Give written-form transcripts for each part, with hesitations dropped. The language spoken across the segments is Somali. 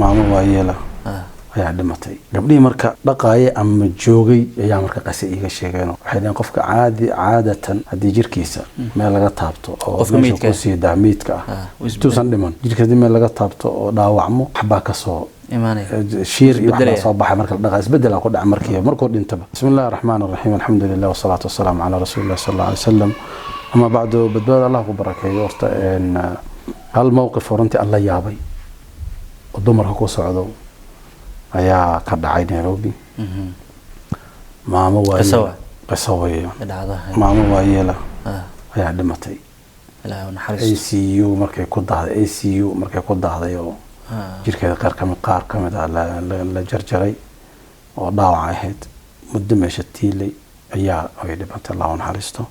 maamo waayeela ayaa dhimatay gabdhii marka dhaqaaye ama joogay ayaa marka qase iiga sheegeen waxay leeyihiin qofka caadatan hadii jirkiisa meel laga taabto oo meesha ku sii daamiidka tuusan dhiman jirkiisa meel laga taabto oo dhaawacmo waxba ka soo iimaanay shiir iyo wax soo baxay marka dhaqaa isbedel ku dhac markuu dhintaba bismillaahir rahmaanir rahiim alxamdulillaah wasalaatu wasalaamu calaa rasuulillaah sallallahu alayhi wasallam ama bacdu badbaad Allah ku barakeeyo horta hal mowqif runtii alla yaabay ودمر هكو سعودو ayaa ka dhacay Nairobi maamo waayeela qasaway maamo waayeela ayaa dhimatay ilaahay naxariisto ICU markay ku dahday oo jirkeeda qaar kamid la jarjaray oo dhaawac ahayd muddo meesha tiilay ayaa ay dhimatay Allah naxariisto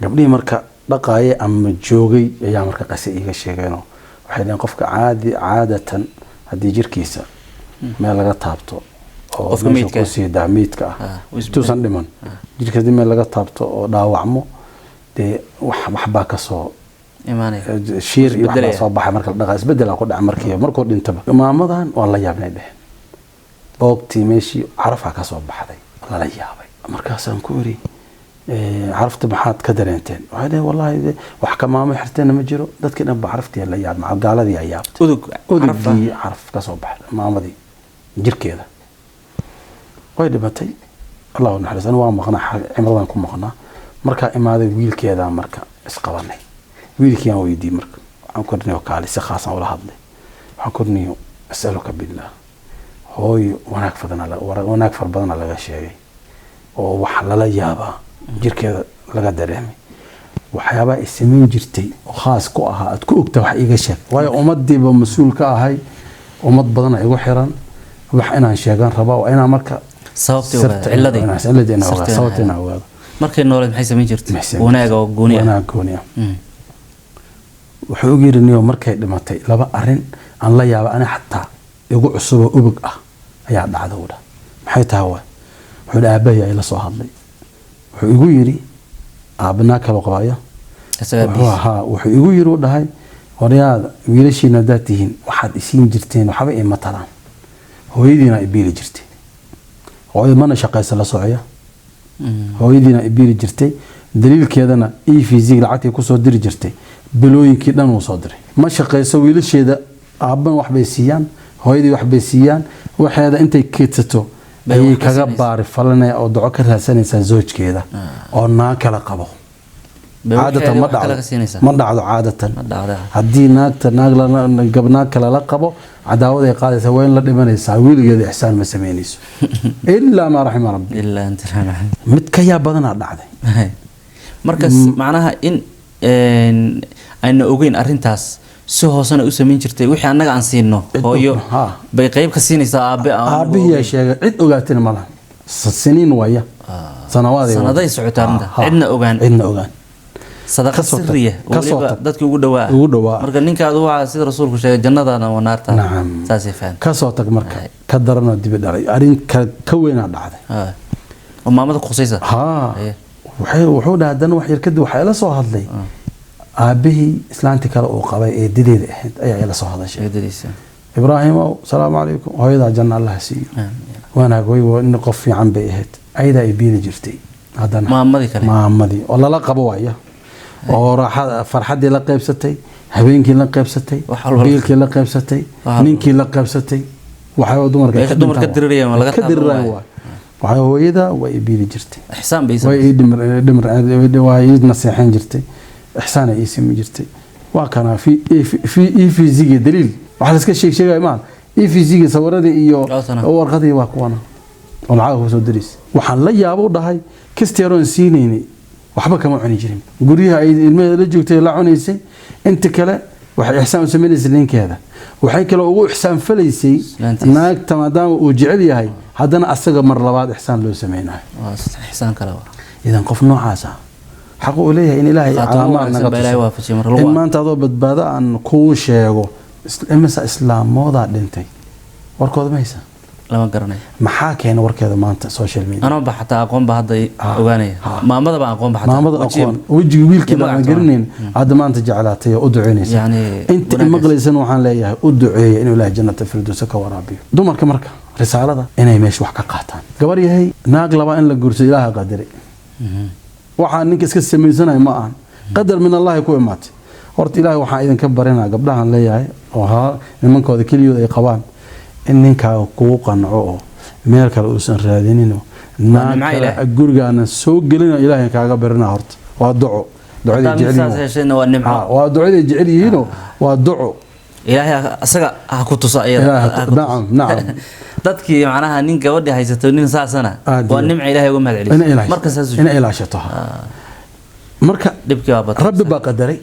gabdhii marka dhaqaaye ama joogay ayaa marka qase iiga sheegeen waxay leeyihiin qofka caadatan hadii jirkiisa meel laga taabto oo meesha ku sii daamiidka tuusan dhiman jirkiisa meel laga taabto oo dhaawacmo waxba ka soo iimaanay shiir iyo wax soo baxay marka dhaqaa isbedel ku dhac markuu dhintaba maamadan waa la yaabnay dhehen boogtii meeshii carafa ka soo baxday la yaabay markaasaan ku iri عرفت بحات كدرينتين وهذا والله wax ka maamo xirteen ma jiro dadkii dhan ba caraftii la yaab ma gaaladii ayaabta udugii caraf ka soo baxay maamadii jirkeeda way dhibatay Allah naxariisan waa maqnaa cimradan ku maqnaa marka imaaday wiilkeeda marka isqabanay wiilkii aan weydii marka aan korniyo kaali si khaas ah wala hadlay waxaan korniyo asaluka billah hooy wanaag far badan laga sheegay oo wax la yaabaa jirkeeda laga dareemay waxyaaba ay sameyn jirtay oo khaas ku ahaa ad ku ogtaa wax iiga sheeg waayo umadiiba mas'uul ka ahay umad badan ay ugu xiran wax inaan sheegan rabo oo inaan marka sababteena wada markay noolay maxay sameyn jirtay wanaaga oo gooni wuxuu ugu yirinayo markay dhimatay laba arin aan la yaabo ana xataa igu cusub oo ubug ah ayaa dhacday maxay tahay wuxuu aabahay ay la soo hadlay wuxuu igu yiri aabna kala qabaaya wuxuu igu yiri u dhahay wariyaada wiilashiina daatihiin waxaad isiin jirteen waxba ay matalaan hooyadiina ay biili jirtay hooyada mana shaqaysan la socaya hooyadiina ay biili jirtay daliilkeedana fiisiga lacagtii ku soo diri jirtay bilooyinkii dhan uu soo diray ma shaqayso wiilasheeda aaban waxbay siiyaan hooyadii waxbay siiyaan waxeeda intay keedsato ay kaga baari falanay oo duco ka raadsanaysa zoojkeeda oo naa kala qabo caadatan ma dhacdo caadatan hadii gabnaa kala la qabo cadaawad ay qaadaysa waa in la dhimanaysa wiilgeeda ihsaan ma sameynayso illa ma rahima rabbi illa anta mid ka yaa badana dhacday markaas macnaha in ayna ogeyn arintaas si hoosana u sameyn jirtay wixii anaga aan siino hooyo bay qayb ka siinaysaa aabihiya sheegay cid ogaatina ma laha siniin waya sanaday socotaarnta cidna ogaan sadaqa sirriya waliba dadkii ugu dhawaa marka ninkaadu waa sida rasuulku sheegay jannadana waa naarta saasi faan ka soo tag marka ka darano dib dhalay arin ka weena dhacday oo maamada qosaysa wuxuu dhaadana wax yar kadib waxa la soo hadlay aabihii islaanti kale oo qabay ee dideeda ahayd ayaa ila soo hadashay Ibrahim salaamu alaykum hooyada janna Allah siiyo wanaag way in qof fiican bay ahayd ayda ay biili jirtay hadana maamadii oo la qabo waaya oo raaxada farxadii la qaybsatay habeenkii la qaybsatay biilkii la qaybsatay ninkii la qaybsatay waxa dumarka dirirayaan laga taabay waxa hooyada way biili jirtay ihsaan bay way nasiixan jirtay إحسان يسمى جرتي وكان في فيزيك دليل وحنا سكشيك شيء ما فيزيك صورتي إيو ورقتي واقوانا ومعاه هو سودريس وحن لا يابو ده كستيرون سينيني وحبك ما عني جريم قريها المرجو تلعنيسي أنت كلا وحي إحسان سميني سلين كذا وحي كلا هو إحسان فليسي ناك تمادام وجعلي هاي هذا أنا أستجب مرة بعد إحسان لو سميناه إحسان كلا إذا قفنا عاسا حقو إليه إن إلهي علامات نقطة إن ما أنت ضو بدبادة أن كل شيء إمسا إسلام موضع دينتي وركوض ميسا lama garanay maxaa keenay warkeeda maanta social media anoo baxata aqoon ba hadda ogaanay maamada baan aqoon baxata maamada aqoon wajiga wiilkeeda aan garaneyn hadda maanta jeclaatay oo duceynaysa yani inta maqlaysan waxaan leeyahay u duceeyo inuu ilaahay jannada firdawsa ka waraabiyo dumarka marka risaalada inay meesh wax ka qaataan gabar yahay naag laba in la guursado ilaahay qadari waxaan ninka iska sameeysanay ma aan qadar min Allah ku imaatay horta ilaahay waxaan idinka barinaa gabdhahan leeyahay oo ha nimankooda kaliyood ay qabaan in ninka kugu qanco oo meel kale uusan raadinin naag gurigaana soo gelina ilaahay kaaga barinaa horta waa duco ducada jecelihiin waa ducada jecelihiin waa duco ilaahay asaga ku tusa ayada nacam dadkii macnaha nin gabadhi haysato nin saasana waa nimca ilaahay uga mahad celiyo marka saas in ilaashato marka dibkii waa bad rabbi baa qadaray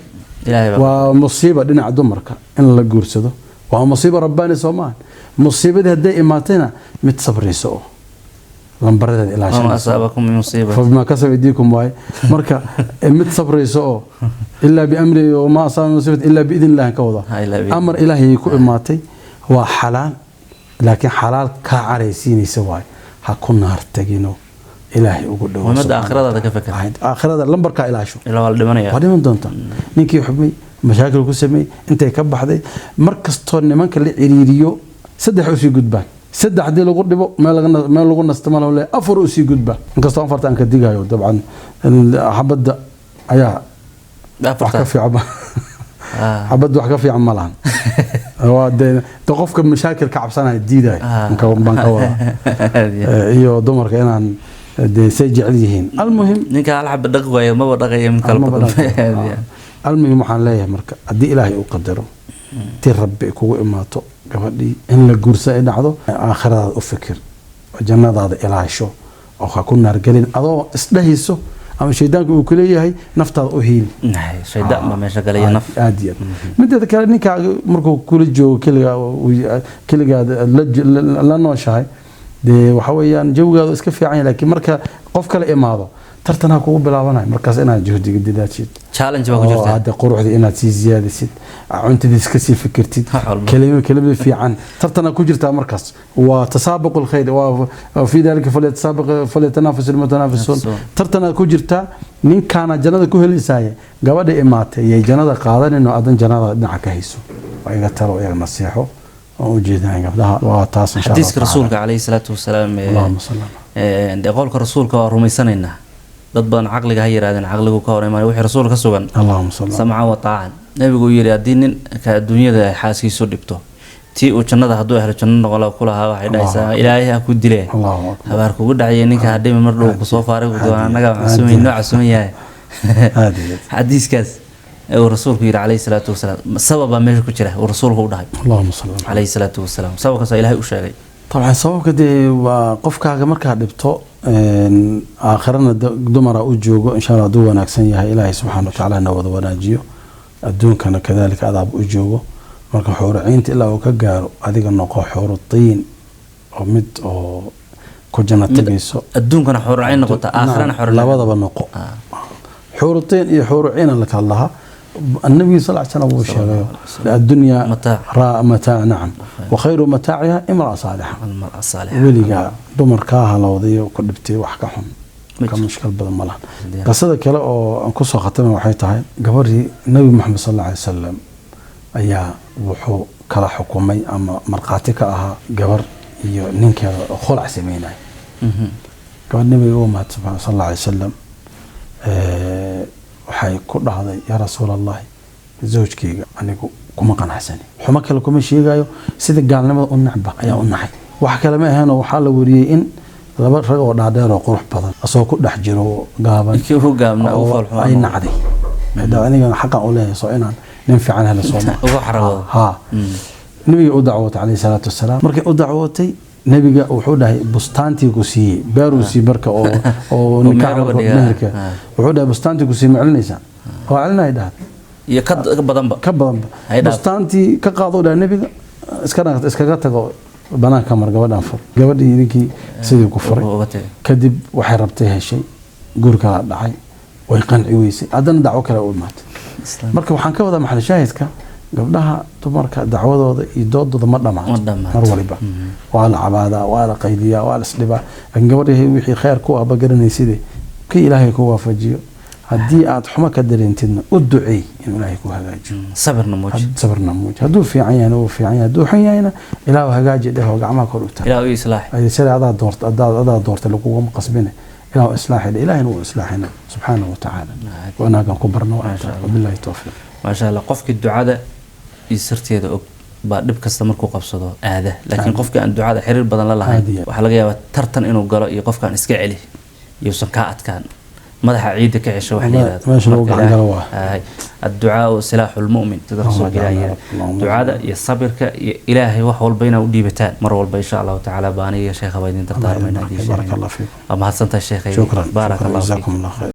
ilaahay waa musiiba dhinaca dumarka in la guursado waa musiiba rabbaani Soomaan musiibada haday imaatayna mid sabrayso lambarada ilaashan asaabakum musiiba fama kasabadiikum way marka mid sabrayso illa bi amri wa ma asaba musiibat illa bi idin Allah ka wada amar ilaahi ku imaatay waa xalaal laakiin xalaal ka careysiinaysa way ha ku naar tagino ilaahi ugu dhaw umada aakhirada ka fakar aakhirada lambarka ilaasho ilaa wal dhimanaya waa dhiman doonta ninkii xubmay mashaakil ku sameey intay ka baxday markasto nimanka la ciriiriyo saddex u sii gudbaan saddex hadii lagu dhibo meel lagu nastamaalo le afar u sii gudbaan inkastoo afartan ka digayo dabcan xabada ayaa wax ka fiican xabada wax ka fiican ma lahan waa qofka mashaakil ka cabsanaya diiday inka banka wada iyo dumarka inaan say jecel yihiin almuhim ninka hal xabad dhaq waayo ma dhaqayo min kala badan almuhim waxaan leeyahay marka hadii ilaahay uu qadaro tii rabbi kugu imaato gabadhii in la guursa ay dhacdo aakhirada u fikir jannadaada ilaasho oo ha ku naar galin adoo isdhahayso ama shaydaanku uu kuleeyahay naftaada u hiil shaydaan ma meesha galaya naf aadiyan midda kale ninka markuu kula joogo kaliga la nooshahay de waxa weeyaan jawgaadu iska fiican yahay laakiin marka qof kale imaado tartan kugu bilaabanay markaas inaad juhdiga didaashid challenge waa ku jirtaa hada quruxda inaad si ziyaadisid cuntadii iska sii fikirtid kalima fiican tartan ku jirtaa markaas waa tasaabuqul khayr waa fi dalika falyatanafas almutanafisun tartan ku jirtaa ninkaana jannada ku helisaay gabadha imaatay ee jannada qaadanayno adan jannada dhinaca ka hayso waa iga talo iyaga nasiixo oo jeedaan gabdhaha waa taas insha Allah hadiiska rasuulka kaleey salaatu wasalaam ee qolka rasuulka waa rumaysanayna dad badan aqliga hay yiraahdeen aqligu ka hor imaan wixii rasuulka sugan Allahumma salli sam'a wa ta'an nabigu yiri hadii nin ka adduunyada xaaskiisu dhibto tii uu jannada haduu helo janno noqon kulaha waxay dhaysaa ilaahay ha ku dilay habar kugu dhacay ninka hadii mar dhow ku soo faaray doona anaga casuumaynahay hadiiskaas ee rasuulku yiri kaleey salaatu wasalaam sababa meesha ku jira rasuulku u dhahay Allahumma salli kaleey salaatu wasalaam sababka ilaahay u sheegay طبعا sababka de waa qofkaaga marka dhibto aakhirana dumara u joogo insha Allah duu wanaagsan yahay ilaahay subhanahu wa ta'ala na wada wanaajiyo adduunkana kadalika adaab u joogo marka xuuraynta ilaa uu ka gaaro adiga noqo xurutiin oo mid oo ku jannatayso adduunkana xuurayn noqota aakhirana xuurayn labadaba noqo xurutiin iyo xuurayn la kala النبي صلى الله عليه وسلم وشغله الدنيا متاع نعم وخير متاعها امرأة صالحة وليغا دمركاها لوديو كدبتي wax ka xun ka mushkil badan malaha qasada kale oo aan ku soo khatamay waxay tahay gabarii nabi maxamed sallallahu alayhi wasallam ayaa wuxuu kala xukumay ama marqaati ka ahaa gabar iyo ninkeeda khulac sameynay gabar nabiga Muhammad sallallahu alayhi wasallam waxay ku dhahday ya rasuulallah zawjkayga anigu kuma qanacsani xuma kale kuma sheegayo sida gaalnimada u nacba ayaa u naxay wax kale ma ahayn waxa la wariyay in laba rag oo dhaadheer oo qurux badan asoo ku dhex jiro gaaban kii gaabna oo falxuma ay nacday hada aniga xaq u leeyahay soo inaan nin fiican helo soo ugu xarabo ha nabiga u dacwatay alayhi salaatu wasalaam markii u dacwatay nabiga wuxuu dhahay bustaantii ku siiyay baarusi marka oo nikaaxa wuxuu dhahay bustaantii ku siiyay maclinaysa oo calinay dhahay iyo ka badanba bustaantii ka qaado dhahay nabiga iskaga tago banaanka mar gabadhan fur gabadhii ninkii sidii ku furay kadib waxay rabtay heshay gurka dhacay way qanci weysay haddana dacwo kale u imaatay marka waxaan ka wadaa maxal shaahidka gabdhaha dumarka dacwadooda iyo doodooda ma dhamaato mar waliba waa la cabaadaa waa la qaydiyaa waa la isdhibaa laakiin gabadhii wixii khayr ku ahba garanaysidee ka ilaahay ku waafajiyo haddii aad xumo ka dareentidna u duceey in ilaahay ku hagaajiyo sabarna muuji hadduu fiican yahayna uu fiican yahay hadduu xun yahayna ilaahu hagaaji dheh oo gacmaha kor u taag ilaahu islaax sida adaa doorta laguguma qasbine ilaahu islaaxina ilaahayna wuu islaaxina subxaanahu watacaala wanaagan ku barno wabillahi towfiiq maasha allah qofkii ducada iyo sirteeda og baa dhib kasta markuu qabsado aada laakiin qofkii aan ducada xiriir badan la lahayn waxaa laga yaabaa tartan inuu galo iyo qofkaan iska celi iyuusan kaa adkaan madaxa ciidda ka cesho wax leeyahay الدعاء سلاح المؤمن تقدر رسول الله دعاء يا صبر إلهي وحول بينا وديبتان مرة والبا إن شاء الله تعالى باني يا شيخ بايدين تختار من هذه بارك الله فيكم أما حسنت الشيخ شكرا بارك الله فيك. جزاكم الله خير.